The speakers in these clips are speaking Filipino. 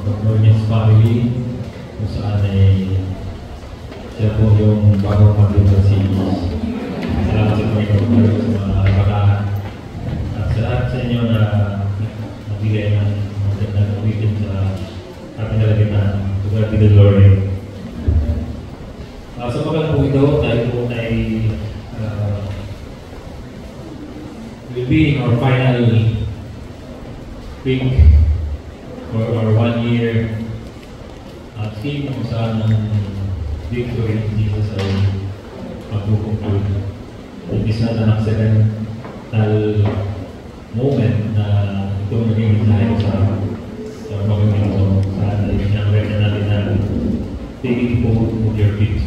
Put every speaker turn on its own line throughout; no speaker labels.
Nunez family, kung saan ay siya po yung bagong mag-ibig si salamat sa Panginoon sa mga bataan. At sa lahat sa inyo na nabigay ng nag-uwitin sa ating nalagitan, to God be the glory. Sa pagkalang po ito, tayo po ay will be in our final week or 1 year theme kung saan ang victory in Jesus ay magkukumpul. It is not an accidental moment na ito maging mensahe sa magiging ito. Saan ay sinamrena natin na taking food with your feet.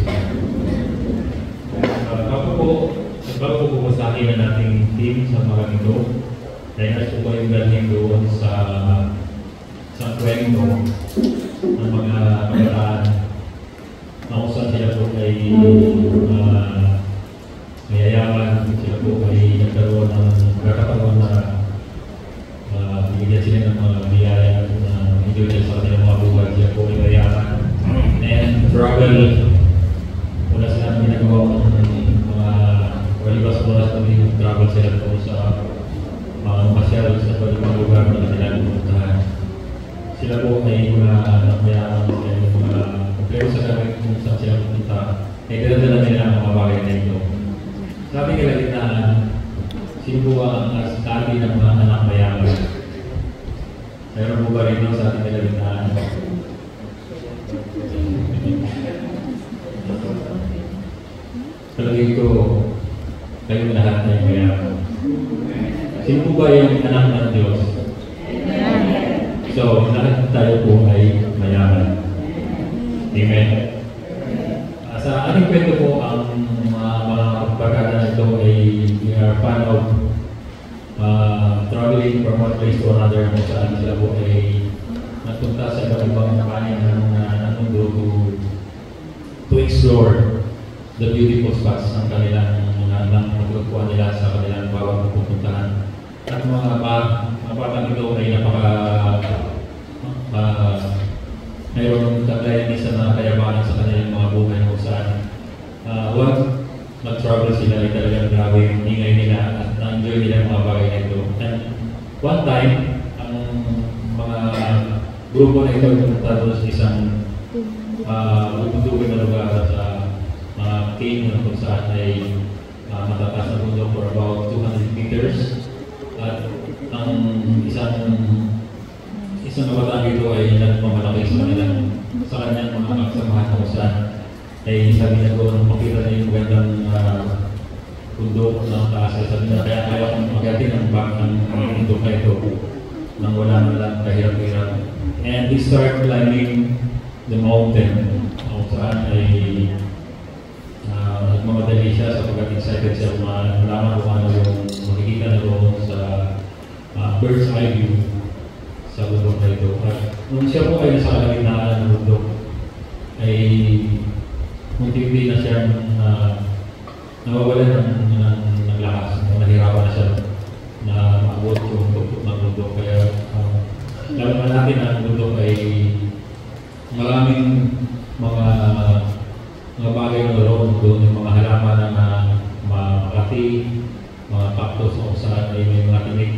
Bago po pumasahin na nating theme sa mga ito, dahil na po kayong galing doon sa kwento ng mga kabataan na kung saan sila po ay mayayaman, sila po ay nagkaroon ng kakataon na bigyan sila ng mga biyaya na hindi nila sa kanilang mga buhay, sila po ay mayayaman and struggle. Wala silang ginagawa ng mga walibas-oras na travel sila po sa mga masyal sa mga lugar na kanilang pumuntahan. Sila po ay mga mayaman sila yung mga kompleto sa gamit kung saan sila pumunta ay dala-dala nila ang mga bagay na ito. Sa ating kalagitnaan, sino po ang asikati ng mga anak mayaman? Mayroon po ba rin sa ating kalagitnaan? Palagay ko, kayo lahat ay mayaman. Sino po ba yung anak ng Diyos? So, lahat tayo po ay mayaman. Amen. Sa ating kwento po, ang mga barkada na ito ay we are fan of traveling from one place to another kung saan sila po ay nagpunta sa iba't ibang panig ng mundo to explore the beautiful spots ng kanilang maglukuan nila sa kanilang bawat pupuntahan. At mga batang ito ay mayroong taglayan isa na kayabangan sa kanilang mga buhay kung saan once mag-travel sila ay talagang grabe yung ingay nila at na-enjoy nila ang mga bagay na ito. And one time, ang mga grupo na ito ay pumunta doon sa isang bubundukin na lugar sa mga cave na kung saan ay matataas na bundok for about 200 meters. At ang isang kabataan dito ay nagmamalaki sa kanyang mga kasamahan kung saan ay sabi niya ko nung makita na yung magandang bundok ng taas. Sabi niya kaya akong magating ang back ng bundok na ito nang wala na lang kahirap-hirap. And he started climbing the mountain kung saan ay nagmamadali siya sapagkat excited siya malaman kung ano yung makikita na doon sa bird's eye view sa bundok na ito. At nung siya po ay nasa kalagitnaan ng bundok, ay munti-munti na siya nawawalan ng lakas. Nahirapan na siya na maabot yung tuktok ng bundok. Kaya alam natin na ang bundok ay maraming mga bagay na roon doon, yung mga halaman na makati, mga cactus kung saan ay may mga tinik.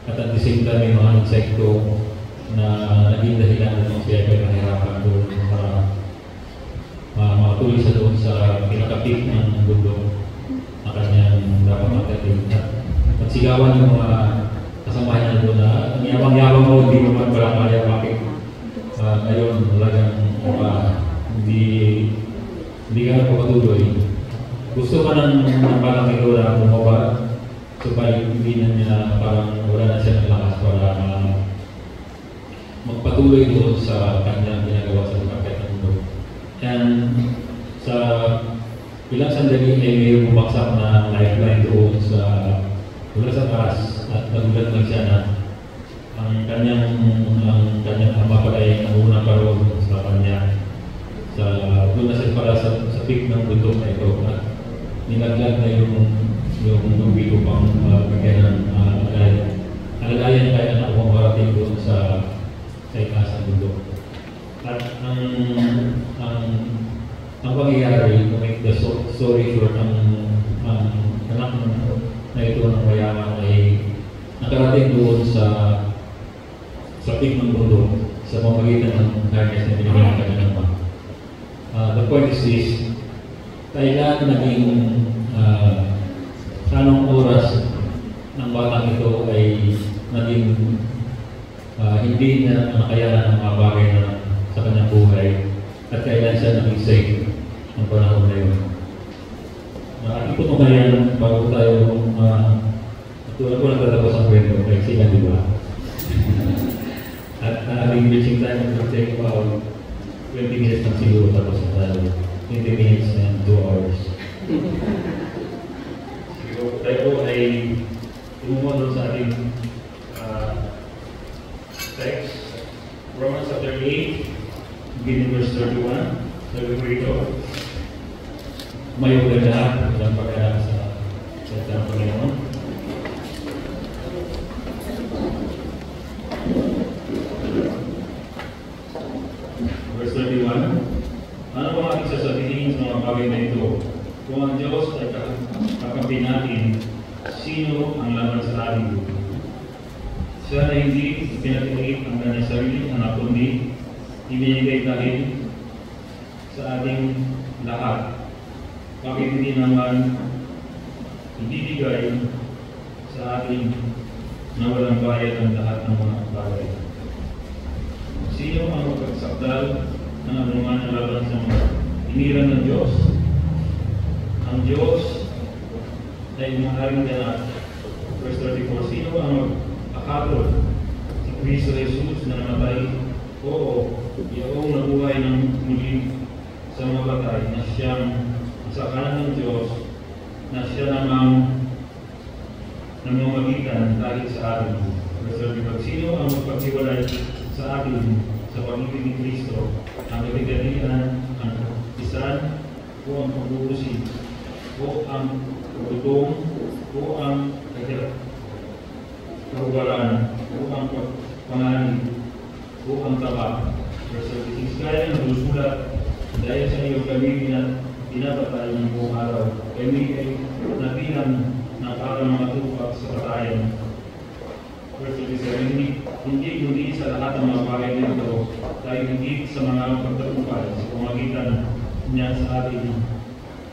At at the same time, may mga insekto na naging dahilan ng siya ay mahirapan doon para makatuloy sa doon sa pinakapik ng bundok na kanyang dapat magdating. At sigawan yung mga kasamahan niya doon na ang yabang-yabang mo, hindi naman pala kaya bakit ngayon talagang hindi ka napapatuloy. Gusto ka ng parang ito na bumaba, supaya hindi na niya parang wala na siya ng lakas para magpatuloy doon sa kanyang ginagawa sa kapit ng mundo. And sa ilang sandali ay may bumaksak na lifeline doon mula sa taas at nagulat lang siya na ang kanyang ama pala ay nauna pa roon sa kanya. Doon na siya para sa peak ng bundok na ito at nilaglag na yung video pang bigyan ng alalayan kaya na kung marating doon sa itaas ng bundok. At ang ang pangyayari, to make the story short, ang anak na ito ng mayaman ay nakarating doon sa peak ng mundo sa pamamagitan ng kindness na binigyan ng kanyang ama. The point is this, kailan naging anong oras ng batang ito ay naging hindi niya nakayanan ng mga bagay na sa kanyang buhay at kailan siya naging safe ng panahon na yun. Ipot mo kaya bago tayo tulad ko nagtatapos ang kwento kay sila, di ba? At ating reaching time will take about 20 minutes lang siguro tapos na tayo. 20 minutes and 2 hours. Siguro tayo ay tumumunod sa ating text. Romans chapter 8, beginning verse 31. Sabi ko ito, may ugalahan ng pagkalaan sa salita ng Panginoon. Verse 31, ano ang ating sasabihin sa mga bagay na ito? Kung ang Diyos ay kakampi natin, sino ang laban sa ating? Siya na hindi pinatilit ang kanyang sarili, anak kundi ibinigay dahil sa ating lahat. Bakit hindi naman ibibigay sa ating na walang bayad ang lahat ng mga bagay? Sino ang magpagsakdal ng anuman na laban sa mga iniran ng Diyos? Ang Diyos ay maaaring ganap. Verse 34, sino ang magpakatol? Si Cristo Jesus na namatay? Oo, iyong nabuhay ng muli sa mga batay na siyang sa kanan ng Diyos na siya namang namamagitan dahil sa atin. Verse 35, sino ang magpaghiwalay sa atin sa pag-ibig ni Cristo, ang katigalian, ang isan, o ang pag-uusig, o ang pagutong, o ang kahubaran, o ang panganib, o ang taba. Verse 36, kaya ng sulat dahil sa iyo kami pinapatay ng buong araw. Kami ay nabilang ng parang mga tupak sa patayan. Verse 37, hindi sa lahat ng mga bagay nito dahil hindi sa mga pagtatupad sa pamagitan niya sa atin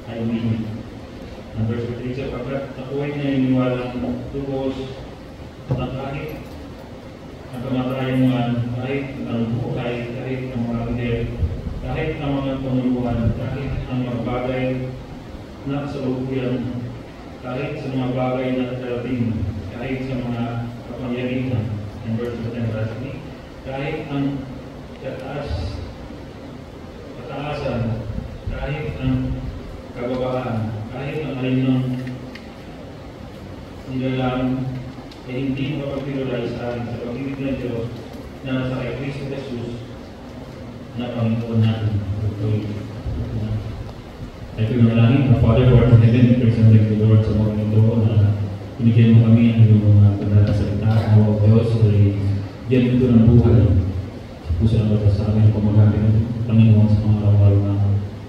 ay hindi. And verse 37, pagkat ako'y naniniwalang tubos na kahit ang kamatayan man, kahit ang buhay, kahit ang mga ridel, kahit ang mga panguluhan, kahit ang mga bagay na sa lukuyan, kahit sa mga bagay na darating, kahit sa mga kapangyarihan, in verse 10, kahit ang kataasan, kahit ang kababaan, kahit ang alinang nilalang, ay hindi mapagpilulay sa atin sa pag-ibig ng Diyos na nasa kay Cristo Jesus na Panginoon natin. Thank you naman ang Father who art in heaven, presenting the Lord sa mga ito na binigyan mo kami ang iyong mga banal na salita. Ang mga Diyos ay diyan ito ng buhay. Puso ng bata sa amin kung magamit ng Panginoon sa mga araw-araw na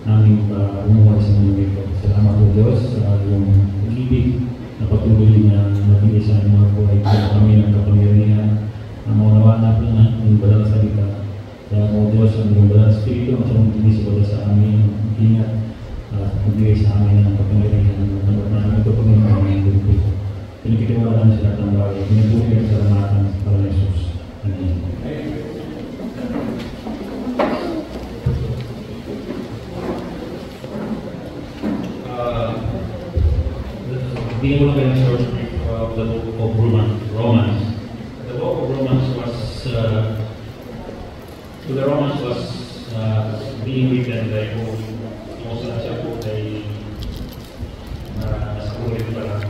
namin umuhay sa mundo ito. Salamat po Diyos sa iyong pag-ibig na patuloy niya nabili sa mga buhay kaya kami ng kapangyarihan na maunawaan natin ang banal na salita. Kaya po Diyos ang iyong banal na spirito ang siyang magbibigay sa amin ingat at magbibigay sa amin ng kapangyarihan na naman namin ito Panginoon ng buong puso. Pinagkitiwalaan sa lahat ng bagay. Pinabuhay ang salamatan sa Panginoon Jesus. Amen. Being one of the short of the book of Romans. The book of Romans was being written by Paul. Most of siya po ay nasa ulit pa lang.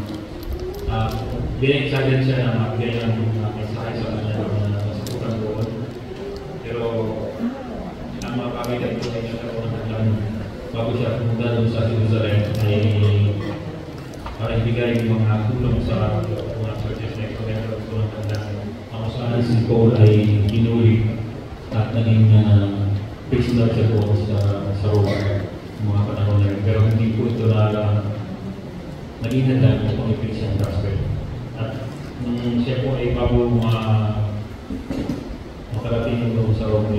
Very excited siya na magbigay ng mensahe sa kanya na nasukutan doon. Pero ang mga pagkakas ito ay nagkaroon ng hanggang bago siya pumunta doon sa Jerusalem ay para ibigay yung mga tulong sa mga churches na ito na tulong ng Diyos. Ang usahan si Paul ay inuli at naging prisoner siya po sa Roma mga panahon na rin. Pero hindi po ito naging handa po kung i-preach ang gospel. At nung siya po ay bago makarating doon sa Rome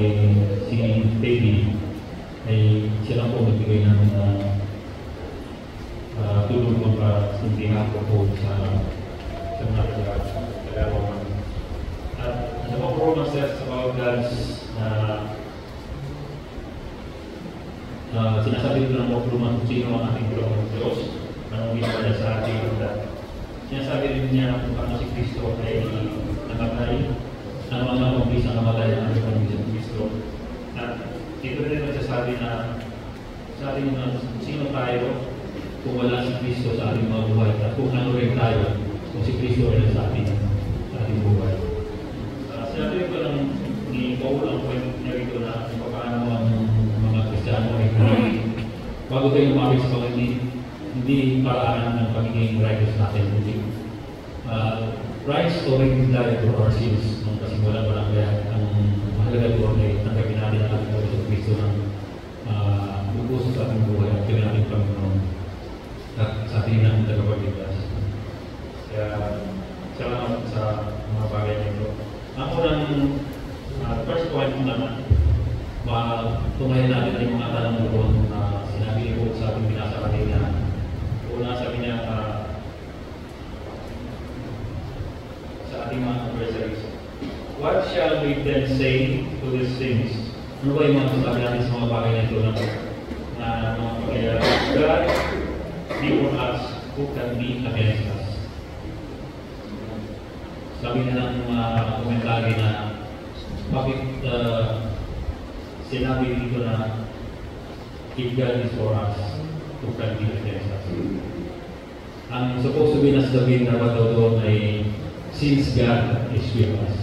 si Teddy, ay siya lang po nagbigay ng tulong po para sindihan po sa mga taga-Roma. At the book of Romans says about God's sinasabi ko ng book of Romans kung sino ang ating Diyos, anong ginawa niya sa ating sinasabi rin niya kung ano si Kristo ay namatay, ano ang nakumplis ang namatay ng ating Panginoon si Kristo. At ito rin nagsasabi na sa ating sino tayo kung wala si Kristo sa ating mga buhay at kung ano rin tayo kung si Kristo ay sa ating buhay. Sinabi ko lang ni Paul ang point niya rito na kung paano ang mga Kristiyano ay bago tayo lumapit sa Panginoon, hindi paraan ng pagiging righteous natin. Christ already died for our sins nung kasimulan ko lang kaya ang mahalaga doon ay tanggapin natin ang ating Panginoon Kristo ng bubuso sa ating buhay at kaya natin Panginoon at sa ating ng tagapagligtas. Kaya salamat sa mga bagay na ito. Ang unang first point naman, tungayan natin ay mga tanong doon na sinabi ko sa ating binasa kanina. Una sabi niya sa ating mga adversaries, what shall we then say to these things? Ano ba yung mga sasabi natin sa mga bagay na ito na mga pagkaya? God be for us, who can be against us? Sabi na ng mga komentary na bakit sinabi dito na if God is for us, who can be against us? Ang supposed to be na sabihin na daw doon ay since God is with us.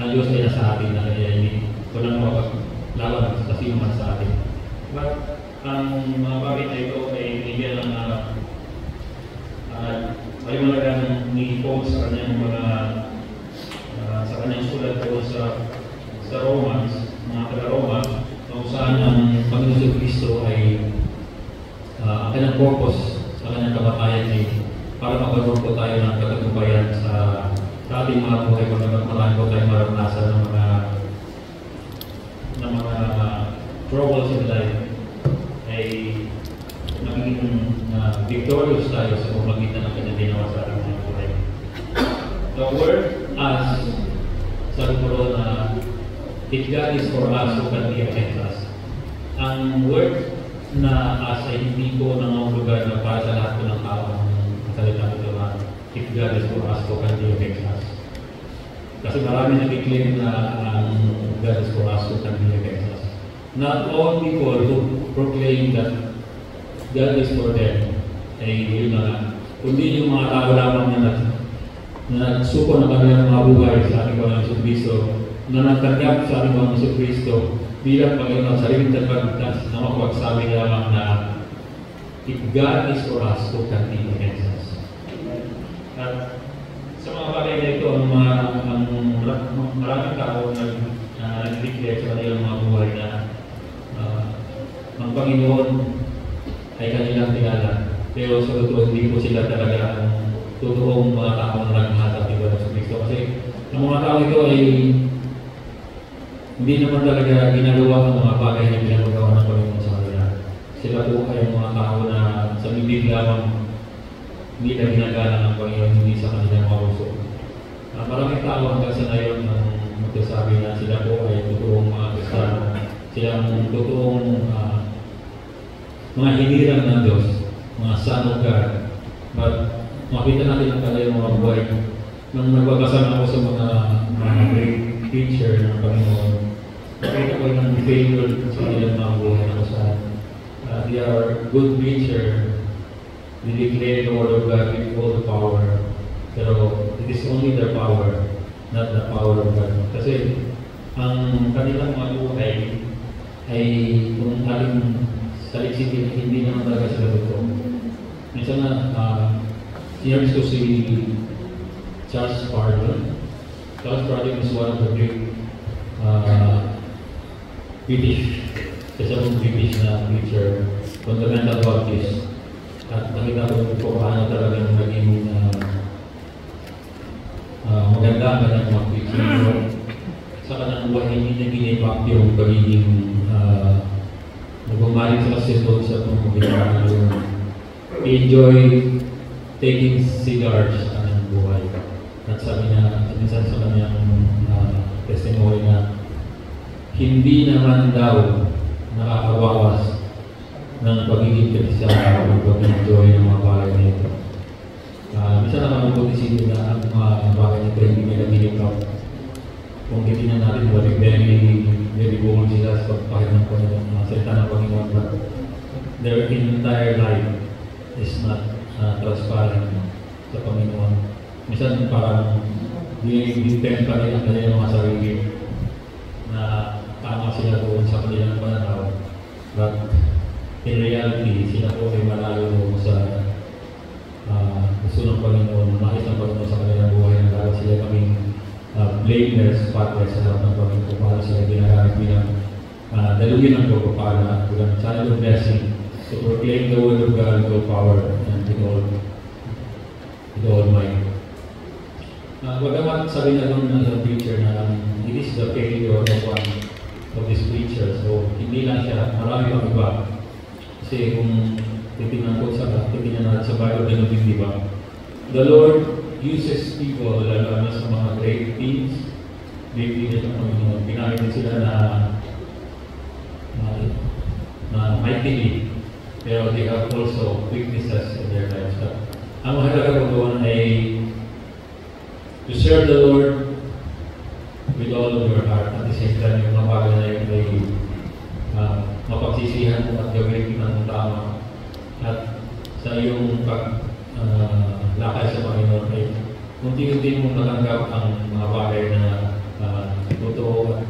Ang Diyos ay nasa atin na kaya hindi walang mapaglaban sa sino man sa atin. But ang mga bagay na ito ay bigyan ng ay malagang ni Paul sa kanyang sa kanyang sulat ko sa Romans, mga taga-Roma, kung saan ang Panginoon Kristo ay ang kanyang purpose sa kanyang kamatayan ay para magkaroon po tayo ng katagumpayan sa ating mga buhay kung nagkakaroon po tayo maranasan ng mga troubles in life ay magiging victorious tayo sa pamamagitan ng kanyang ginawa sa ating mga buhay. The word as, sabi ko ron na if God is for us, who can be against us? Ang word na as ay hindi ko nangangulugan na para sa lahat ko ng tao ang salita ko na if God is for us, who can be against us? Kasi marami nag-claim na God is for us, who can be against us. Not all people who proclaim that God is for them ay yun na kundi yung mga tao lamang na nagsuko ng kanilang mga buhay sa ating Panginoon Kristo, na nagtanggap sa ating Panginoon Kristo bilang Panginoon sa sariling tagapagligtas na makapagsabi lamang na if God is for us, who can be against us? At sa mga bagay na ito, maraming tao nag-declare sa kanilang mga buhay na ang Panginoon ay kanilang kilala. Pero sa totoo, hindi po sila talaga ang totoong mga tao na naghahatap ni Panginoon Kristo. Kasi ang mga tao ito ay hindi naman talaga ginagawa ang mga bagay na ginagawa ng Panginoon sa kanila. Sila po ay mga tao na sa bibig lamang hindi na ginagana ng Panginoon, hindi sa kanilang mga puso. Maraming tao hanggang sa ngayon ang magsasabi na sila po ay totoong mga Kristiyano. Sila ang totoong mga hinirang ng Diyos, mga son of God. But makita natin ang kanilang mga buhay. Nang nagbabasa ako sa mga great teacher ng Panginoon, nakita ko ng failure sa kanilang mga buhay na saan. They are good preacher. They declare the word of God with all the power. Pero it is only their power, not the power of God. Kasi ang kanilang mga buhay ay kung ating saliksikin, hindi naman talaga sila totoo. Minsan na sinabi ko si Charles Spurgeon. Charles Spurgeon is one of the great British, isa mong British na preacher, fundamental Baptist. At nakita ko kung paano talagang naging maganda ang kanyang mga preaching. Sa kanyang buhay, hindi naging impact yung pagiging nagmamaling sa kasito sa pagmumagiging yung enjoy taking cigars sa kanyang buhay. At sabi niya, minsan sa kanyang testimony na hindi naman daw nakakabawas ng pagiging kristyano o pag-enjoy ng mga bagay na ito. Minsan naman ang pag-isipin na ang mga bagay na ito hindi nila dinipap. Kung titignan natin, very bold sila sa pagpahid ng Panginoon, mga salita ng Panginoon, but their entire life is not transparent sa Panginoon. Minsan parang di-depend pa rin ang kanilang mga sarili na tama sila doon sa kanilang pananaw. But in reality, sila po ay malayo doon sa gusto ng Panginoon, makis ng Panginoon sa kanilang buhay na dapat sila kaming blameless, spotless sa harap ng Panginoon kung paano sila ginagamit bilang dalugin ng pagpapala, bilang channel of blessing to proclaim the word of God with all power and with all might. Bagamat sabi na doon ng preacher na it is the failure of one of this preacher, so hindi lang siya, marami pang iba. Kasi kung titignan natin sa Bible, ganun din, di ba? The Lord uses people, lalo na sa mga great deeds, great deeds ng Panginoon. Pinakit din sila na mightily, pero they have also weaknesses in their lives. Ang mahalaga ko doon ay to serve the Lord with all of your heart. At the same time, yung mga bagay na yun ay mapagsisihan mo at gawin ng tama. At sa iyong lakay sa Panginoon ay unti-unti mong natanggap ang mga bagay na totoo at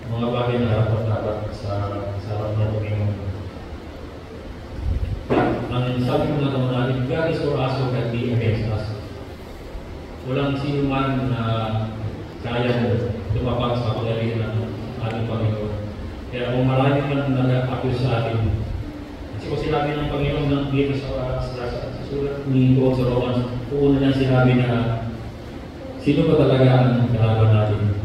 mga bagay na dapat sa harap ng Panginoon. Ang sabi ko na naman natin, God is for us who can be against us. Walang sino man na kaya mo tumapag sa kapangyarihan ng ating Panginoon. Kaya kung marami man nag-accuse sa atin, kasi kung sinabi ng Panginoon ng dito sa sulat ni Paul sa Romans, una niya sinabi na sino ba talaga ang kalaban natin?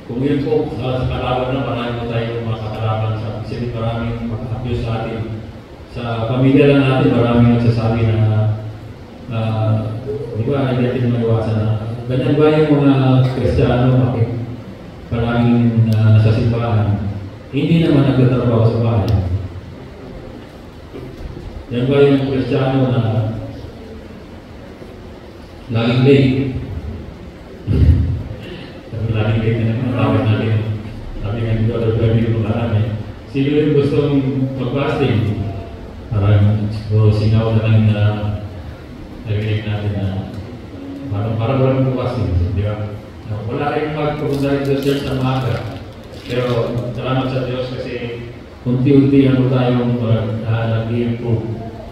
Kung yun po, sa kalaban na marami po tayong mga kakalaban sa kasi maraming mag-accuse sa atin. Sa pamilya lang natin, maraming nagsasabi na di ba, hindi natin maiwasan na ganyan ba yung mga Kristiyano, bakit maraming nasa simbahan, hindi naman nagtatrabaho sa bahay. Yan ba yung Kristiyano na laging late? Laging late na naman natin. Sabi nga ni Brother Fleming yung marami. Sino yung gustong mag-fasting? Parang singaw na lang na narinig natin na parang walang mag-fasting. Di ba? Wala rin magpupunta rin sa church ng maaga. Pero salamat sa Diyos kasi unti-unti ano tayong nag-i-improve.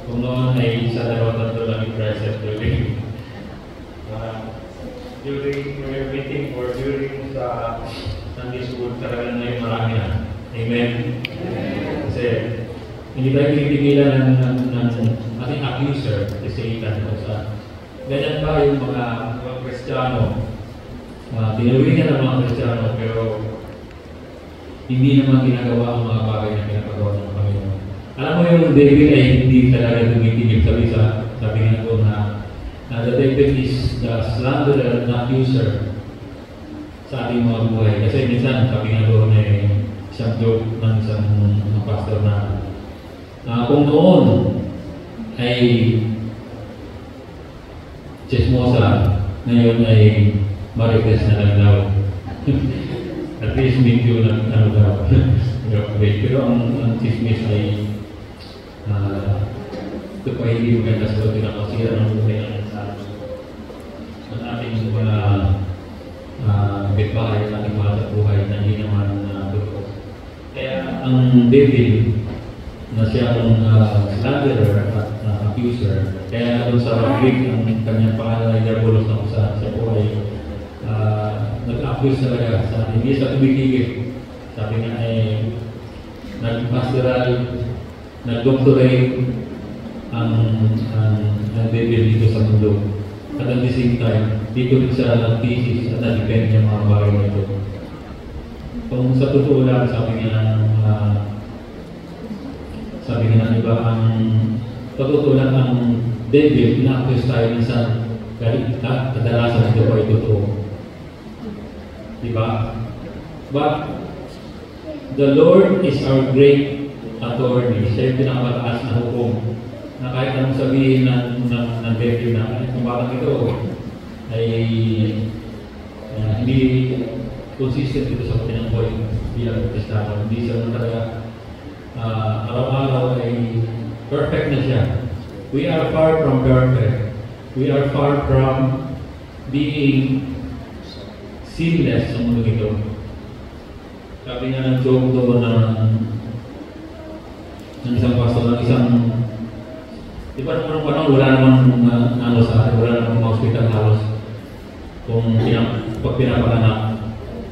Kung noon ay isa, dalawa, tatlo lang yung present during meeting or during sa Sunday school, talagang na yung marami na. Amen? Kasi hindi tayo pinipigilan ng ating accuser, si Satan. Ganyan ba yung mga Kristiyano? Tinuwigan ng mga Kristiyano, pero hindi naman ginagawa ang mga bagay na pinapagawa ng Panginoon. Alam mo yung devil ay hindi talaga tumitigil. Sabi nga ko na the devil is the slanderer, not accuser sa ating mga buhay. Kasi minsan, sabi nga doon ay isang joke ng isang pastor na kung noon ay chismosa, ngayon ay marites na lang daw. At least medyo lang ano daw. Pero ang chismis ay ito pa hindi maganda sa pagkita ko. Sige ang buhay ng ating mga bitbahay, ang ating mga buhay na hindi naman totoo. Kaya ang devil na siya ang slanderer at accuser, kaya doon sa Greek ang kanyang pangalan ay Diabolos na kusa. Siya po ay nag-accuse talaga sa hindi sa tumitigil Sabi nga nag-pastoral, nag-doctorate ang David dito sa mundo. At at the same time, dito rin siya nag-thesis at na-depend yung mga bagay na ito. Kung sa totoo lang, sabi nga ng iba, totoo lang ang David, ina-accuse tayo minsan kadalasan ito ay totoo. Diba? But the Lord is our great attorney. Siya yung pinakamataas na hukom. Na kahit anong sabihin ng David na kung bakit ito ay hindi consistent dito sa kanyang buhay bilang Kristiyano. Hindi siya talaga araw-araw ay perfect na siya. We are far from perfect. We are far from being sinless sa mundo ito. Sabi nga ng Job doon ng isang pastor, ng isang di ba naman panahon, wala namang sa atin, wala namang hospital halos kung pag pinapanganak.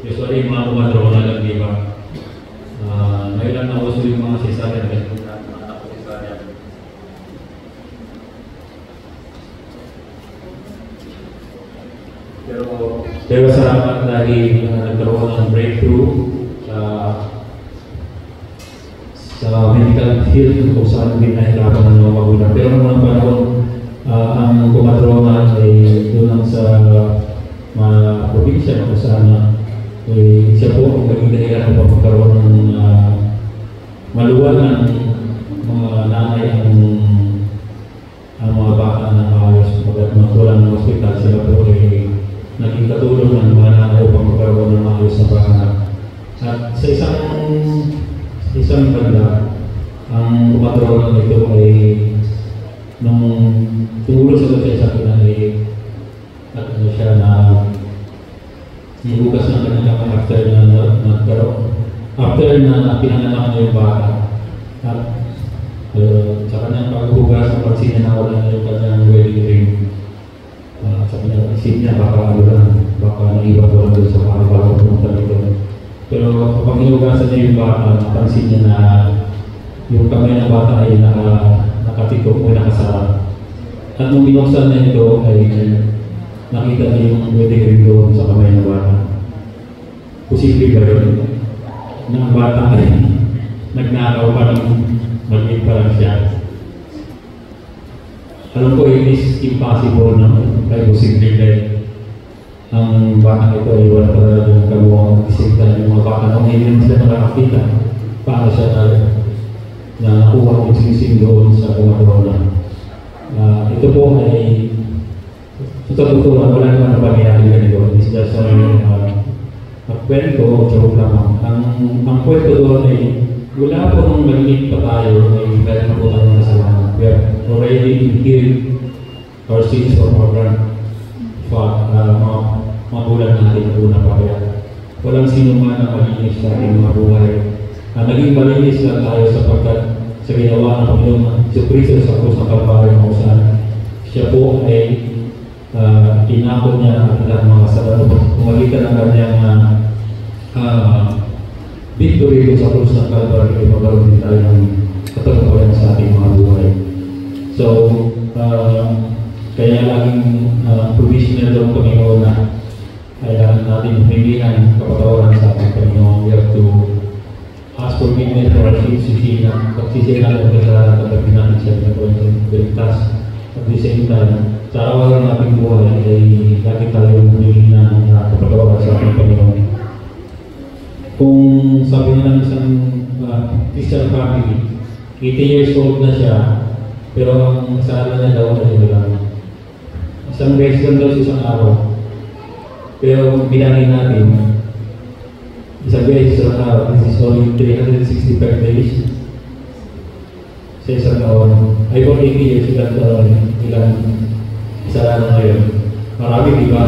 Usually, mga kumadro na lang, di ba? Ngayon na uso yung mga cesarean kasi kung anak ko cesarean. Pero salamat dahil nagkaroon ng breakthrough sa medical field kung saan din nahirapan ng mga magulang. Pero naman panahon, ang kumadrona ay doon lang sa mga probinsya kung saan siya po ang naging dahilan ng pagkakaroon ng maluwal ng mga nanay ang mga bata na maayos kapag magtulang ng hospital. Sila po ay naging katulong ng mga nanay upang magkaroon ng maayos na panganak. At sa isang banda, ang kumadrona nito ay nung tumulong sa doon sa akin ay siya na hinugas ng kanyang kamay after na pinanganak niya yung bata. At sa kanyang paghugas ng pansin niya na wala na yung kanyang wedding ring. Sa kanyang isip niya baka naiwan ko lang doon sa mga bago pumunta nito. Pero kapag hinugasan niya yung bata, napansin niya na yung kamay ng bata ay nakatitok o nakasara. At nung binuksan niya ito ay nakita niya yung wedding ring doon sa kamay ng bata. Posible ba yun? Na ang bata ay nagnakaw pa ng mag-in pa lang siya. Alam ko, it is impossible na kaya posible dahil ang bata ito ay wala talaga yung kabuang isinta yung mga bata nung hindi sila nakakita paano siya na nakuha ang sinising doon sa kumadrona. Ito po ay totoo na wala naman na pangyayari ganito. It's just kwento o joke lamang. Ang kwento doon ay wala po nung mag-meet pa tayo ay meron na po tayo na kasalanan. We have already inherit our sins from our magulang natin na una pa kaya. Walang sino man na malinis sa ating mga buhay. Naging malinis lang tayo sapagkat sa ginawa ng Panginoon Jesucristo sa krus ng Kalbaryo kung saan siya po ay tinakot niya ang ating mga kasalanan. Pumagitan ng kanyang victory sa krus ng Kalbaryo ay magkaroon din tayo ng katagumpayan sa ating mga buhay. So, kaya laging provisional daw ang Panginoon na kailangan natin humingihan kapatawaran sa ating Panginoon. We have to ask forgiveness for our sins, pagsisihan ang kasalanan at pagpapin natin siya na gawin sa ligtas. At the same time, sa araw-araw ng ating buhay ay lagi tayong humingi ng kapatawaran sa ating Panginoon. Kung sabi nga ng isang Christian family, 80 years old na siya, pero ang kasalanan niya daw ay lang. Isang beses lang daw sa isang araw. Pero bilangin natin, isang beses sa araw, this is only 365 days sa isang taon. Ay for 80 years, ilang kasalanan ngayon. Marami, di ba?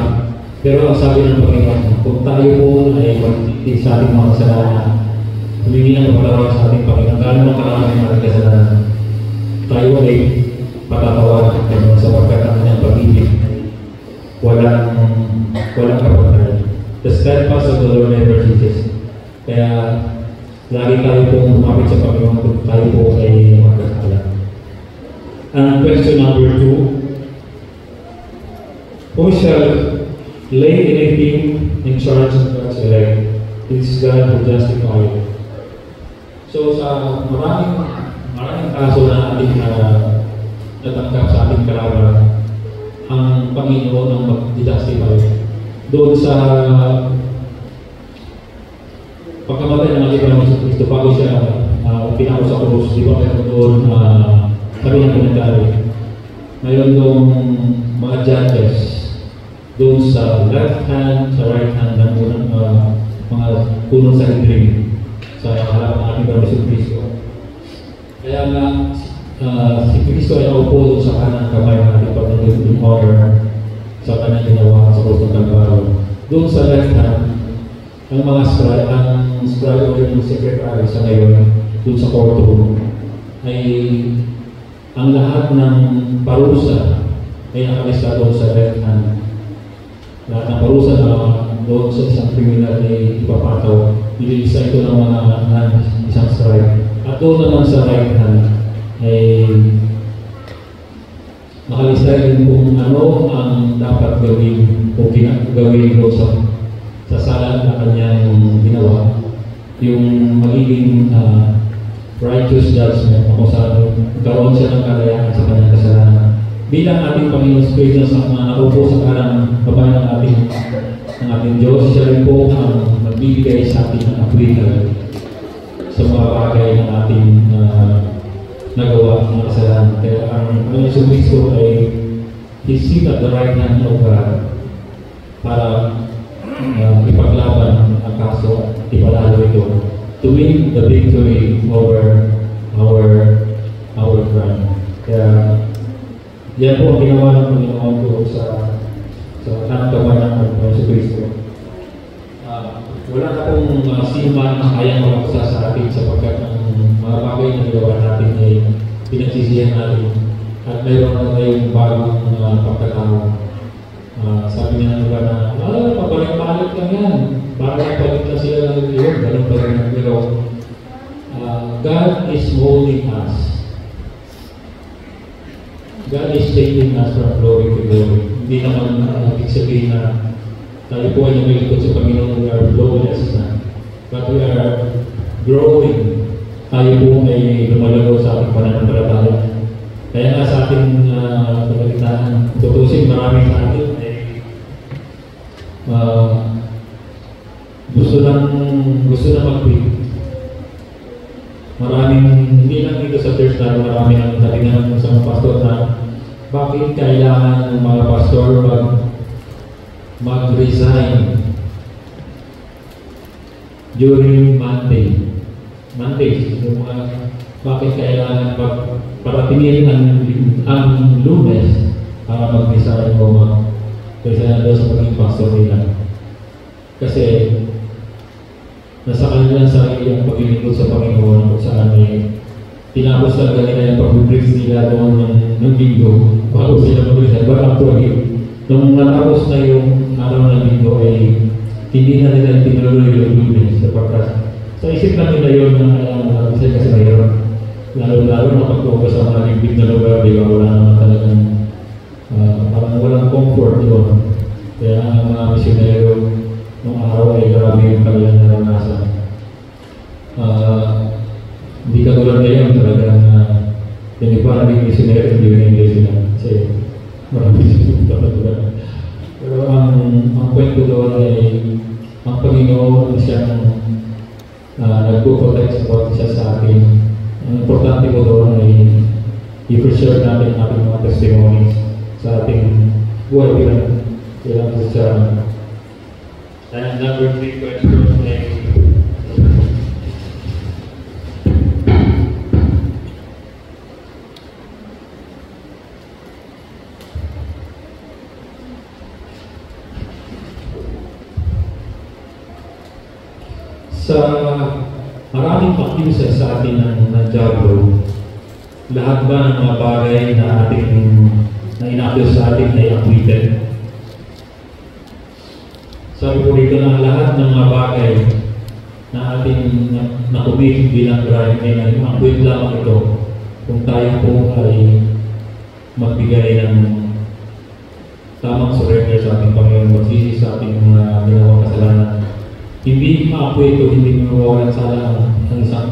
Pero ang sabi ng Panginoon, kung tayo po ay magtitig sa ating mga kasalanan, humingi ng kapatawaran sa ating Panginoon, gano'n ang karami ng ating kasalanan, tayo ay patatawaran ng Panginoon sapagkat ang kanyang pag-ibig walang kapatid. The steadfast of the Lord never ceases. Kaya lagi tayo pong lumapit sa Panginoon kung tayo po ay magkakala. And question number 2, who shall lay anything in charge of God's elect? It is God who justifies. So sa maraming kaso na ating natanggap sa ating kalaban, ang Panginoon ang mag-justify. Doon sa pagkamatay ng ating Panginoon Kristo, bago siya pinako sa krus, di ba meron doon sabi ng komentary, mayroon doon mga judges doon sa left hand, sa right hand ng unang mga puno sa hindring sa harap ng ating Panginoon Kristo. Kaya nga si Kristo ay naupo doon sa kanang kamay ng ating Panginoon in honor sa kanyang ginawa sa krus ng Kalbaryo. Doon sa left hand, ang mga scribe o yung secretary sa ngayon doon sa courtroom ay ang lahat ng parusa ay nakalista doon sa left hand. Lahat ng parusa na doon sa isang criminal ay ipapataw. Ililisa ito ng mga isang scribe. At doon naman sa right hand ay nakalista rin kung ano ang dapat gawin o gawin doon sa sala na kanyang ginawa. Yung magiging righteous judgment kung saan karoon siya ng kalayaan sa kanyang kasalanan. Bilang ating Panginoon Kristo sa mga naupo sa kanang babae ng ating Diyos, siya rin po ang magbibigay sa ating ng applical sa mga bagay ng ating nagawa ng kasalanan. Kaya ang Panginoon Kristo ay He sit at the right hand of God para ipaglaban ang kaso, ipalalo ito to win the victory over our crime. Kaya yan po ang ginawa ng Panginoon ko sa kanang kamay ng Panginoon Kristo. Wala na pong sino man ang kayang makakasa sa atin sapagkat ang mga bagay na ginawa natin ay pinagsisihan natin at mayroon na tayong bagong pagkatao. Sabi niya ng iba na, pabalik-balik lang yan. Parang palit na sila ng iyon, ganun pa rin ang pero God is molding us. God is taking us from glory to glory. Hindi naman ibig sabihin na tayo po ay namilikot sa Panginoon, we are flawless na. But we are growing. Tayo po ay lumalago sa ating pananampalataya. Kaya nga sa ating pagkalitaan, tutusin marami sa atin ay gusto na mag-quit. Maraming, hindi lang dito sa church na marami ang talingan sa mga pastor na bakit kailangan ng mga pastor mag-resign during Mondays. Yung mga bakit kailangan paratingin ang Lunes para mag-resign o mag-resign doon sa pagiging pastor nila. Kasi nasa kanilang sarili ang paglilingkod sa Panginoon kung saan ay tinapos lang kanila yung pag-preach nila doon ng linggo bago sila mag-resign. But actually, nung natapos na yung araw ng linggo ay hindi na nila tinuloy yung Lunes sapagkat sa isip lang nila yun na isa kasi mayroon. Lalo-lalo na pagtugas sa mga limpid na lugar, di ba? Wala naman talagang parang walang comfort doon. Kaya ang mga misyonero nung araw ay grabe yung kanilang naranasan. Hindi ka tulad ngayon talagang yung iba naging misyonero, hindi yun yung sila. Kasi marami siya talaga. Pero ang kwento doon ay ang Panginoon siyang nagpo-protect sa bawat isa sa atin. Ang importante ko doon ay i-preserve natin ating mga testimonies sa ating buhay bilang Kristiyano. And number 3 question ay sa maraming pakiusap sa atin ng Diablo, lahat ba ng mga bagay na ina-accuse sa atin ay acquitted? Sabi ko dito na lahat ng mga bagay na ating nakumit bilang bride ay ang kwit lamang ito kung tayo po ay magbigay ng tamang surrender sa ating Panginoon, magsisi sa ating mga ginawang kasalanan. Hindi maapoy ito, hindi mawawalan sana ang isang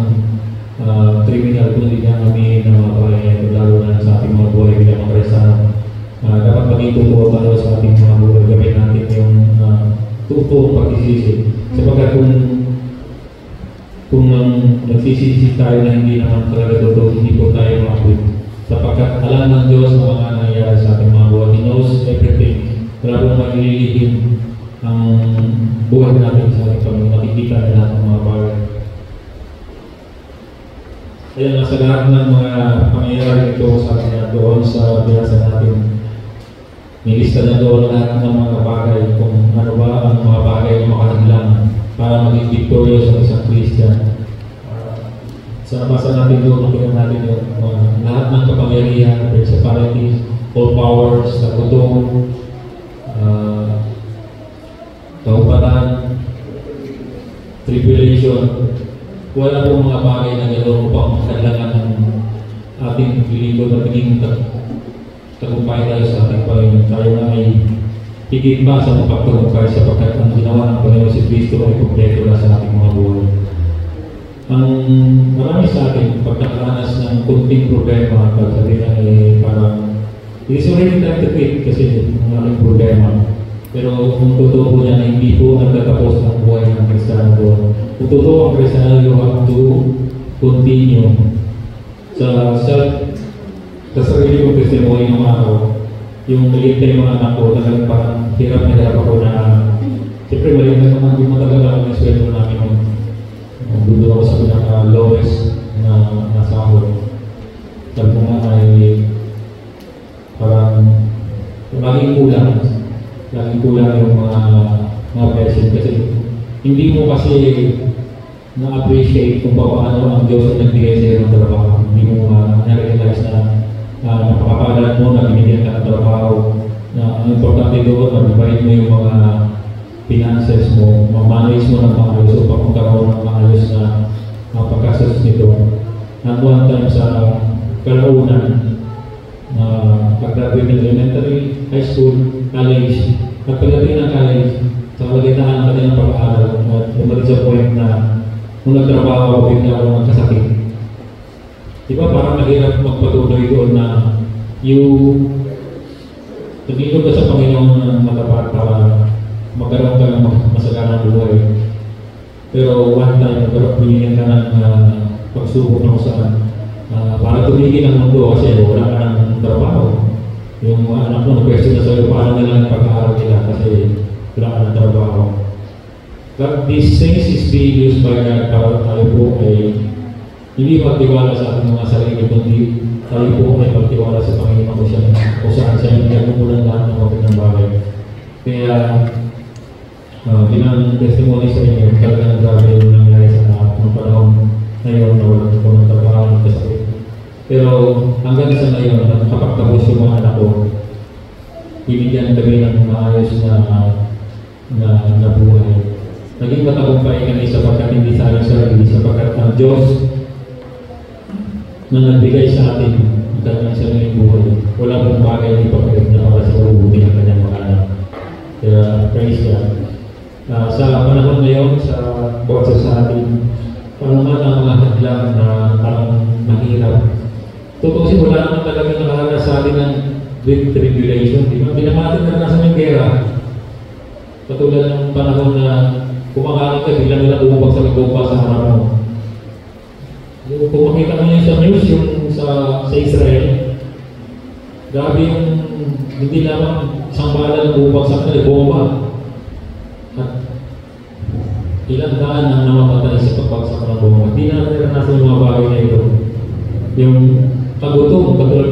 criminal kung hindi niya kami na mga pangyayon, lalo na sa ating mga buhay bilang mga Kristiyano. Dapat maging totoo tayo sa ating mga buhay, gawin natin yung totoong pagsisisi. Sapagkat kung nagsisisi tayo na hindi naman talaga totoo, hindi po tayo maapoy. Sapagkat alam ng Diyos ang mga nangyayari sa ating mga buhay. He knows everything. Wala pong maglilihim ang buhay natin sa ating Panginoon. Nakikita na lahat ng mga bagay. Kaya nasa lahat ng mga pangyayari ito sa atin doon sa binasa natin, nilista na doon lahat ng mga bagay kung ano ba ang mga bagay na makataglang para maging victorious ang isang Christian. Sa masa natin doon, makita natin yung lahat ng kapangyarihan, principalities, all powers, tagutong, kahupatan, tribulation. Wala pong mga bagay na gano'n upang makadlangan ng ating lingkod at maging tagumpay tayo sa ating Panginoon. Tayo na ay higit pa sa mapagtagumpay sapagkat ang ginawa ng Panginoon si Kristo ay kompleto na sa ating mga buhay. Ang marami sa atin, pag nakaranas ng kunting problema, pag sabi na parang it is already time to quit kasi malaking problema. Pero kung totoo po yan, hindi po nagtatapos ang buhay ng Kristiyano doon. Kung totoo ang Kristiyano, you have to continue sa sarili kong testimony ng araw. Yung nalintay mga anak ko, talagang parang hirap na hirap ako na siyempre maliit na naman, yung matagal ako ng sweldo namin nung doon ako sa pinaka-lowest na sahod. Sabi ko nga ay parang laging kulang yung mga blessing kasi hindi mo kasi na-appreciate kung paano ang Diyos ay nagbigay sa iyo ng trabaho. Hindi mo na-realize na napakapalad mo na binigyan ka ng trabaho, na ang importante doon, mag-divide mo yung mga finances mo, ma-manage mo ng maayos upang magkaroon ng maayos na pagkasos nito. At one time sa kalaunan, pag-graduate ng elementary, high school, college, at pagdating ng college, sa kalagitaan ka din ng pag-aaral at dumating sa point na nung nagtrabaho ako, bigla ako magkasakit. Diba parang nahirap magpatuloy doon na yung nagilog ka sa Panginoon ng matapat para magkaroon ka ng masaganang buhay. Pero one time, binigyan ka ng pagsubok na kung saan para tumigil ang mundo kasi wala ka ng trabaho. Yung mga anak mo na-question na sa'yo, paano nila pag-aaral nila kasi wala ka ng trabaho. But these things is being used by God para tayo po ay hindi magtiwala sa ating mga sarili, kundi tayo po ay magtiwala sa Panginoon kung saan siya hindi nagmumulan lahat ng magandang bagay. Kaya bilang testimony sa inyo, talagang grabe yung nangyari sa mga panahon ngayon na walang po ng trabaho ng kasakit. Pero hanggang sa ngayon, nakapagtapos yung mga anak ko, binigyan kami ng maayos na buhay. Naging matagumpay kami sapagkat hindi sa aking sarili, sapagkat ang Diyos na nagbigay sa atin ang kanyang sariling buhay. Wala pong bagay na ipapalit na para sa mabubuti ng kanyang mga anak. Kaya praise God. Sa panahon ngayon, sa bawat sa atin, parang ang mga hadlang na parang mahirap. Tutusin, wala naman talaga nakahanga sa atin ng great tribulation. Di ba? Binamatin na nasa ng gera. Katulad ng panahon na kumakain ka, biglang nila bumabag sa kagupa sa harap mo. Kung makita mo yun sa news, yung sa Israel, grabe yung hindi naman isang bala na bumabag sa kanila, bomba. At ilang daan ang namamatay sa pagbagsak ng bomba. Hindi na naranasan yung mga bagay na ito. Yung kagutom, katulad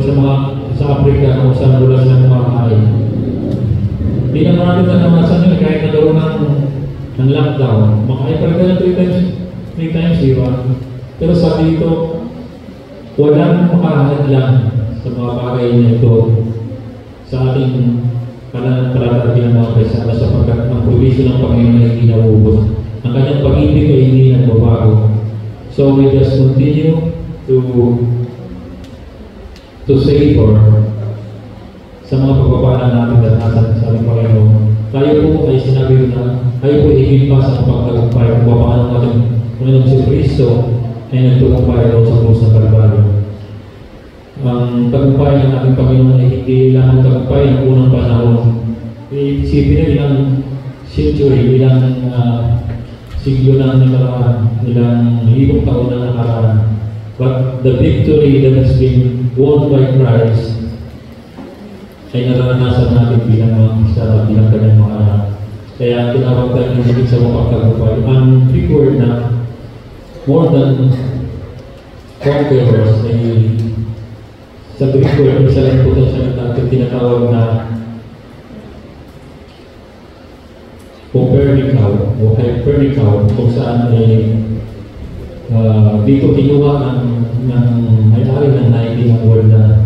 sa Africa, kung saan wala silang kumakain. Hindi naman natin naranasan yun kahit nagkaroon ng lockdown. Makain pa rin ka ng 3 times, di ba? Pero sabi dito, walang makahadlang sa mga bagay na ito sa ating pananampalataya ng mga Kristiyano sapagkat ang provision ng Panginoon ay hindi nauubos. ang kanyang pag-ibig ay hindi nagbabago. So we just continue to savor sa mga pagpapala natin at nasa sa aming Panginoon. Tayo po ay sinabi na tayo po higit pa sa pagtagumpay kung paano natin Panginoon si Kristo ay nagtagumpay doon sa krus ng Kalbaryo. Ang tagumpay ng ating Panginoon ay hindi lang ang tagumpay ng unang panahon. Isipin na ilang century, ilang siglo na nakaraan, ilang libong taon na nakaraan. But the victory that has been won by Christ ay naranasan natin bilang mga Kristiyano at bilang kanyang mga anak. Kaya tinawag tayo ng higit sa mga pagtagumpay. Ang Greek word na more than conquerors ay sa Greek word, isa lang po siya natin tinatawag na Copernicau o Hypernicau, kung saan ay dito kinuha ng may-ari ng Nike ang word na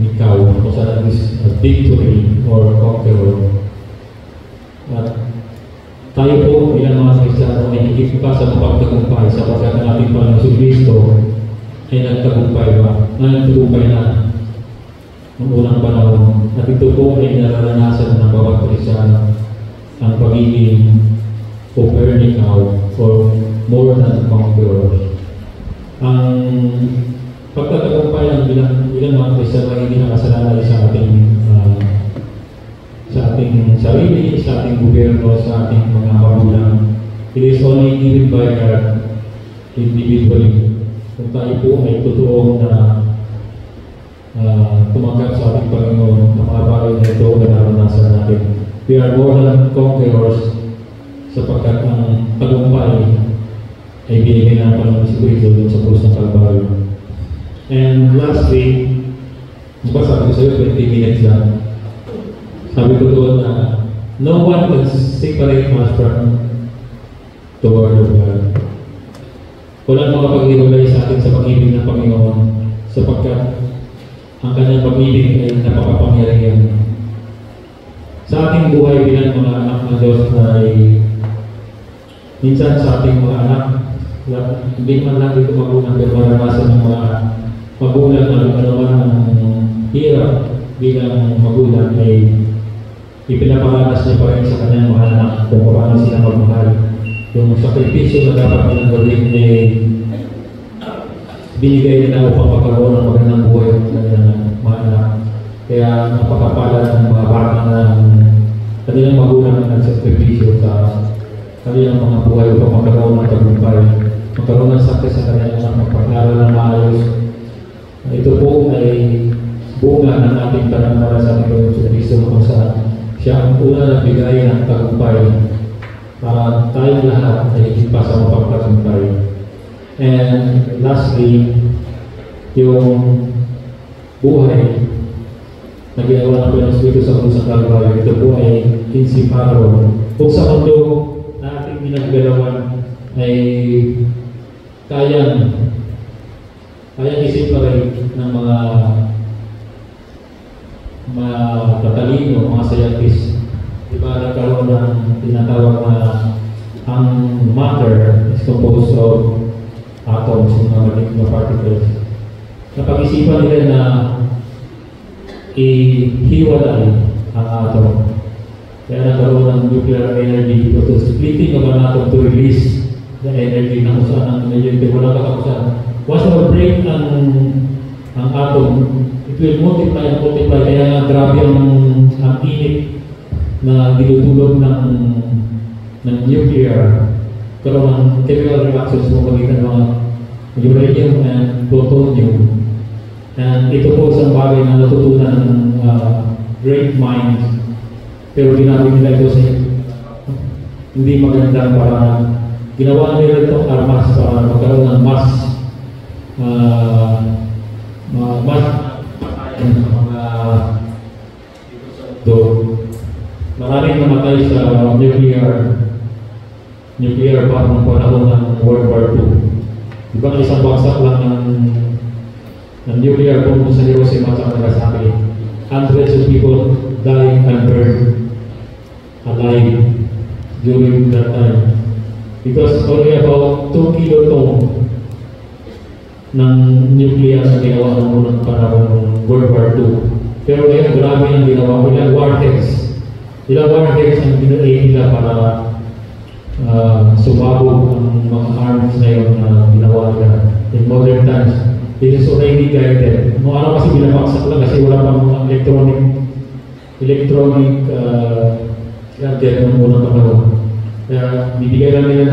Nikau, kung saan is victory or conqueror. At tayo po bilang mga Kristiyano ay higit pa sa pagtagumpay sapagkat ang ating Panginoon si Kristo ay nagtagumpay na noong unang panahon. At ito po ay nararanasan ng bawat Kristiyano, ang pagiging Copernicau or more than conquerors. Ang pagtatagumpay ng bilang mga Kristiyano ay hindi nakasalalay sa ating sarili, sa ating gobyerno, sa ating mga magulang. It is only given by God individually. Kung tayo po ay totoong na tumanggap sa ating Panginoon, ang mga bagay na ito na naranasan natin. We are more than conquerors sapagkat ang tagumpay ay binigay ng Panginoon si Kristo doon sa krus ng Kalbaryo. And lastly, sabi ko sa iyo, 20 minutes lang. Sabi ko doon na no one can separate us from the Word of God. Walang makapag-iwalay sa atin sa pag-ibig ng Panginoon sapagkat ang kanyang pag-ibig ay napakapangyarihan. Sa ating buhay bilang mga anak ng Diyos ay minsan sa ating mga anak, hindi man lang dito magulang pero maranasan ng mga magulang na anuman ang hirap bilang magulang ay ipinaparanas niya pa rin sa kanyang mga anak kung paano sila magmahal. Yung sakripisyo na dapat nilang gawin ay binigay nila upang magkaroon ng magandang buhay ng kanyang mga anak. Kaya napakapala ng mga bata ng kanilang magulang na nagsakripisyo sa kanilang mga buhay upang magkaroon ng tagumpay, magkaroon ng success sa kanilang anak, magpag-aral ng maayos. Ito po ay bunga ng ating pananampalataya sa ating Panginoon Kristo kung saan siya ang una na bigay ng tagumpay para tayong lahat ay higit pa sa mapagtagumpay. And lastly, yung buhay na ginawa ng Panginoon Kristo sa krus ng Kalbaryo, ito po ay insiparo. Kung sa mundo na ating ginagalawan ay kayang isipare ng mga tatalino, mga scientists. Diba nagkaroon ng tinatawag na ang matter is composed of atoms, mga particles. Napag-isipan nila na ihiwalay ang atom. Kaya nagkaroon ng nuclear energy to splitting of an atom to release the energy na kung saan ang energy walang kakakusan. Once na break ang atom, it will multiply and multiply. Kaya nga grabe ang init na dinudulog ng nuclear. Karoon ng chemical reactions mo pagkitan mga uranium and plutonium. And ito po isang bagay na natutunan ng great minds. Pero ginamit nila ito sa hindi magandang parang ginawa nila itong armas para magkaroon ng mass mga maraming namatay sa nuclear bomb ng panahon ng World War II. Diba isang bagsak lang ng nuclear bomb sa Hiroshima at Nagasaki. Hundreds of people died and burned alive during that time. Because only about 2 kiloton ng nuclear na ginawa ng unang panahon ng World War II. Pero ngayon, grabe ang ginawa. Ilang warheads ang binigay nila para sumabog ang mga arms na yun na ginawa nila in modern times. It is already guided. Nung ano kasi binabaksak lang kasi wala pang mga electronic gadget ng unang panahon. Kaya bibigay lang nila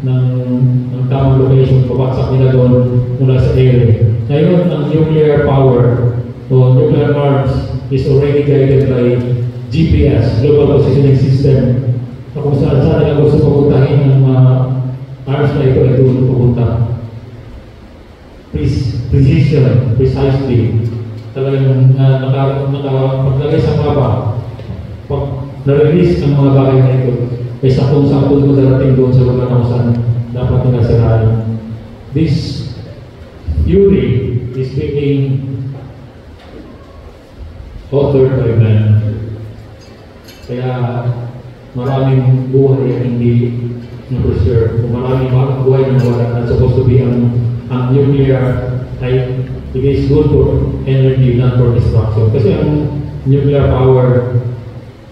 ng tamang location, pabaksak nila doon mula sa area. Ngayon, ang nuclear power o nuclear arms is already guided by GPS, Global Positioning System, na kung saan nila gusto pupuntahin ng mga arms na ito ay doon pupunta. Precision, precisely. Talagang paglagay sa mapa, pag na-release ang mga bagay na ito, ay sakong-sakong mo darating doon sa lugar na kung saan dapat nila sirain. This theory is being authored by man. Kaya maraming buhay ang hindi na-preserve. Maraming buhay na wala na supposed to be ang nuclear ay it is good for energy, not for destruction. Kasi ang nuclear power,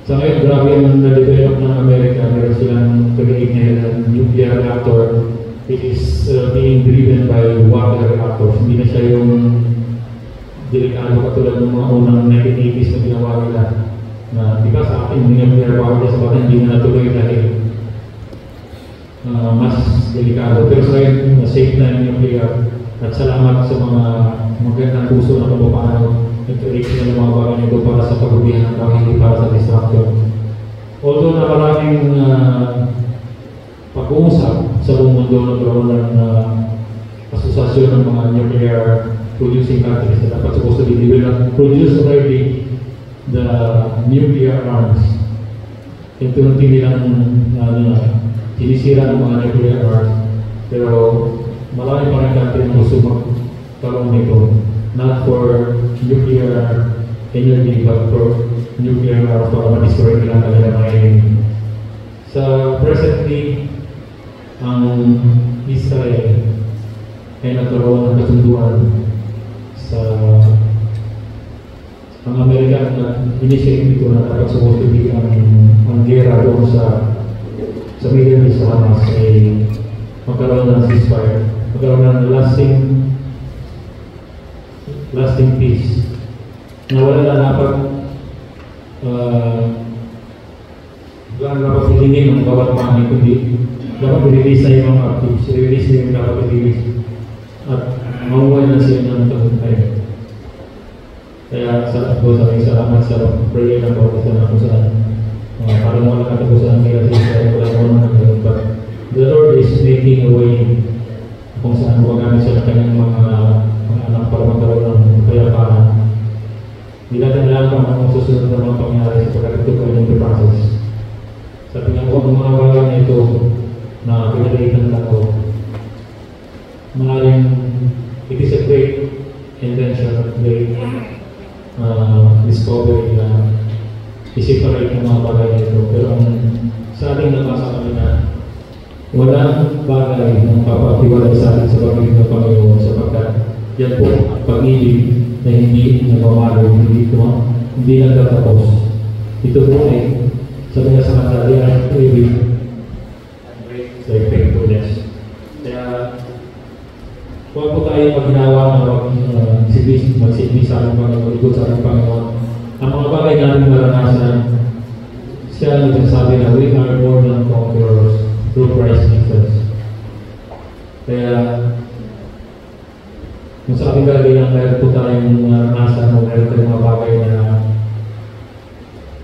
sa ngayon, grabe ang na-develop ng Amerika. Meron silang pag-iig na nuclear reactor. It is being driven by water reactors. Hindi na siya yung delikado katulad ng mga unang 1980s na ginawa nila. Na di ba sa akin, yung nuclear power sa bakit hindi na natuloy dahil mas delikado. Pero sa ngayon, safe na yung nuclear. At salamat sa mga magandang puso na kung paano nag-create sila ng mga bagay nito para sa pagbubihan ng bagay, hindi para sa destruction. Although na maraming pag-uusap sa buong mundo nagkaroon ng asosasyon ng mga nuclear producing countries na dapat supposed to be developed, produce already the nuclear arms. Ito nilang sinisira ng mga nuclear arms. Pero marami pa rin country na gusto magkaroon nito. Not for nuclear energy, but for nuclear arms para ma-destroy nila talaga mga enemy. Sa presently, ang Israel ay nagkaroon ng kasunduan sa ang Amerika na initiate ito na dapat supposed to be ang gera doon sa Middle East sa Hamas ay magkaroon ng ceasefire, magkaroon ng lasting peace na wala na dapat hilingin ng bawat panig, kundi dapat i-release na yung mga actives, i-release na yung dapat i-release at mahuhay na siya ng tagumpay. Kaya sabi salamat sa prayer ng bawat isa na kung saan parang wala katapusan nila sa Israel, wala mo naman ng but the Lord is making a way kung saan magamit siya ng kanyang mga anak para magkaroon ng kapayapaan. Hindi natin alam kung anong susunod na mga pangyari sa pagkakatukoy ng process. Sabi nga po, ang mga bagay na ito na pinalitan na ako, maaaring it is a great invention, great discovery na i-separate ng mga bagay na ito. Pero sa ating nabasa kami na walang bagay ng papatiwala sa atin sa pag-ibig ng Panginoon sapagkat yan po ang pag-ibig na hindi nagmamalo, hindi nagtatapos. Ito po ay sabi nga sa kanya, they are proving and great their faithfulness. Kaya huwag po tayo pag-ginawa na magsilbi sa ating Panginoon, ikot sa ating Panginoon. Ang mga bagay natin maranasan, siya nagsasabi na we are more than conquerors through Christ Jesus. Kaya kung sa ating gagawin meron po tayong naranasan o meron tayong mga bagay na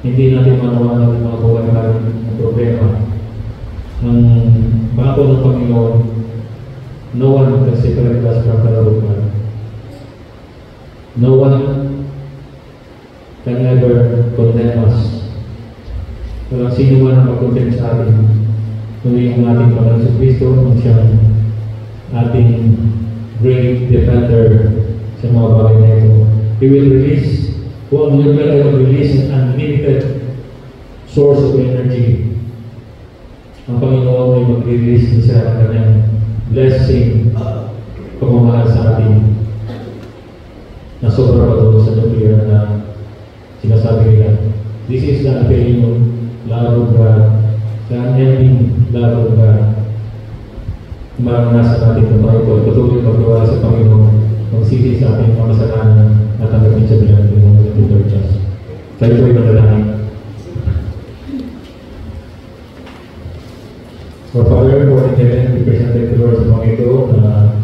hindi natin manawa ng mga buhay ng problema. Ang pangako ng Panginoon, no one can separate us from the love of God. No one can ever condemn us. Walang sino man ang mag-condemn sa atin. Kundi ang ating Panginoon sa Kristo, ang siyang ating great defender sa mga bagay na ito. He will release, kung ang nuclear will release an unlimited source of energy ang Panginoon ay mag-release na siya ng kanyang blessing, pagmamahal sa atin na sobra pa doon sa nuclear na sinasabi nila. This is the unfailing love of God, the unending love of God. Maranasan natin kung tayo po patuloy maggawa sa Panginoon, magsisi sa ating mga kasalanan at tanggapin siya bilang Panginoon ng Lord Diyos. Tayo po ay manalangin. Our Father, who art in heaven, we present the Lord sa mga ito na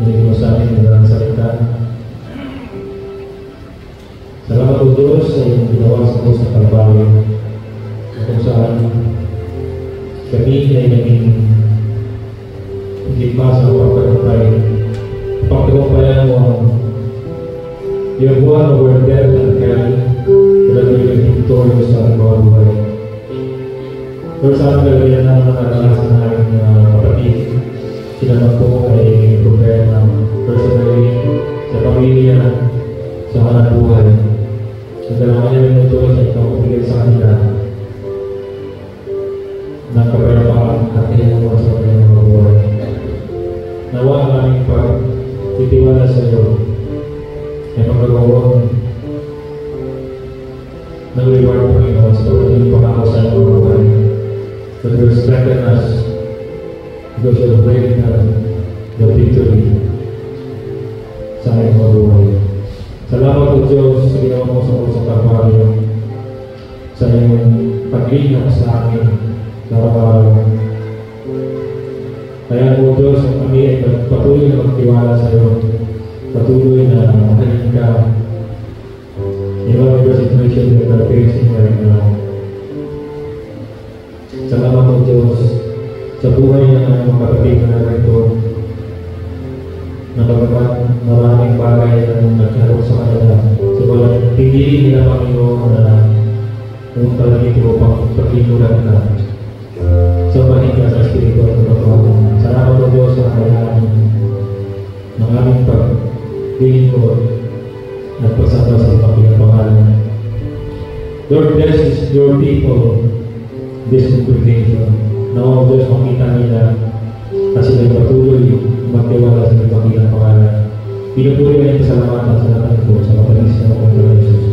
nilagay mo sa amin ng salita. Salamat po Diyos sa iyong ginawa sa Diyos sa Kalbaryo, kung saan kami ay naging higit pa sa pagkakatay. Pagkakapayan mo ang you have won over death and hell, talaga yung victory sa ating mga buhay. Lord, sa ating gagawin na nakakalasan na aking kapatid, sila na po ay problema personally, sa pamilya, sa hanap buhay. Ang dalawa niya rin ito sa ipapabigay sa kanila ng kapayapaan at inuwa sa kanyang mga buhay. Nawa ang aming pagtitiwala sa iyo ay magagawang ng reward Panginoon sa pagdating pangako sa iyong mga buhay. That will strengthen us because you have bring the victory sa iyong mga buhay. Salamat po Diyos sa ginawa mo sa Kalbaryo, sa iyong paglingap sa amin sa araw-araw. Kaya po Diyos, kami ay patuloy na magtiwala sa iyo, patuloy na mahalin ka in whatever situation that we are facing right now. Salamat po Diyos sa buhay ng mga kapatid na narito, na bagamat maraming bagay na nagkaroon sa kanila, sabagat piliin nila Panginoon na kung talagang ito pang pagkinulan ka, sabahin ka sa Espiritu at Pagkakataon. Salamat po Diyos sa kayaan ng aming paglingkod at pagsama sa ipang pangalan. Lord, bless your people, this congregation. Nawa Diyos makita nila kasi may patuloy magtiwala sa ipang pangalan. Pinupuri na ito sa lahat at sa lahat po sa kapatid sa mga Jesus.